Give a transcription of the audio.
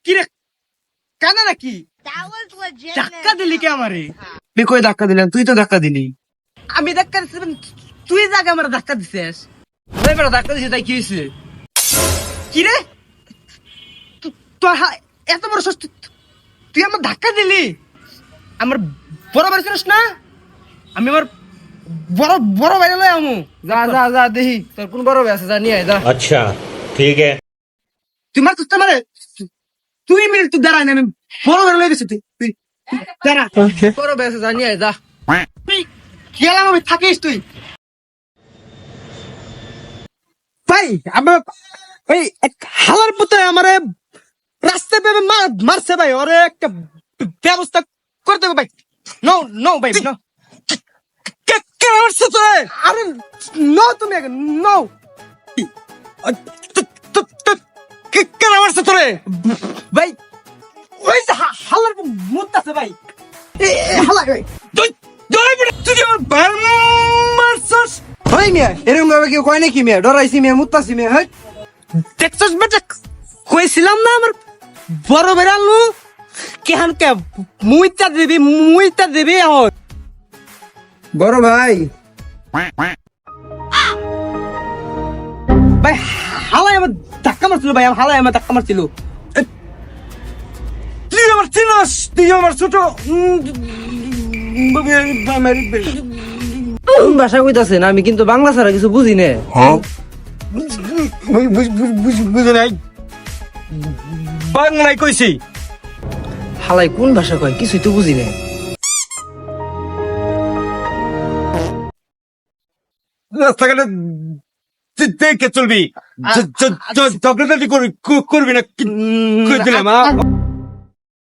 কি রে কানা নাকি ধাক্কা দিলি কে আমারে? তুই কই ধাক্কা দিলেন? তুই তো ধাক্কা দিলি। আমি ধাক্কা দিছি, তুই জায়গা আমার ধাক্কা দিছিস। এবার ধাক্কা দিছিস তাই কি হয়েছে? কি রে তোর এত বড় সাহস, তুই আমার ধাক্কা দিলি? আমার বড় বাড়ি ছিলিস না? আমি আমার বড় বড় বাইরে লই আমু। যা যা যা দেখি তোর কোন বড় ভাই আছে, যা নিয়ে আয় যা। अच्छा ठीक है। তুই মার তুই মারে, তুই মিনিট তুই দাঁড়ায় না, আমি বড় বাইরে লই গেছি। তুই তুই দাঁড়া, বড় ভাই আছে, যা নিয়ে আয় যা। তুই গেলাম আমি, থাকিস তুই। ভাই আমার ওই এক হালার পুতে আমারে রাস্তায় পেবে মারছে ভাই, ওরে একটা ব্যবস্থা করতে হবে ভাই। নো নো ভাই নো। কে মারছে তো? আরে নো, তুমি নো। কে মারছে তোরে ভাই? ওই যে হালার মুত্তাছে ভাই, হালা ভাই। তুই আমার বার মারছস? হয় মিয়া, এরকম ভাবে কেউ কয় নাকি মিয়া? ডরাইছি মিয়া, মুত্তাছি মিয়া। হয় দেখছস বেটা, কইছিলাম না আমার বড় বেড়ালু কেহান কে মুইতা দিবি এখন। বড় ভাই, ভাই হালাই আমার ধাক্কা মারছিল, ভাই হালাই আমার ধাক্কা মারছিল। তুই আমার চিনস? তুই আমার ছোট ভাষা কইতাছেন, আমি কিন্তু বাংলা ছাড়া কিছু বুঝি না। বুঝে নাই, বাংলায় কইছি। হালাই কোন ভাষা কয় কিছুই তো বুঝি না। রাস্তাঘাটে দেখে চলবি, ঝগড়াঝাটি করবি না। দিলাম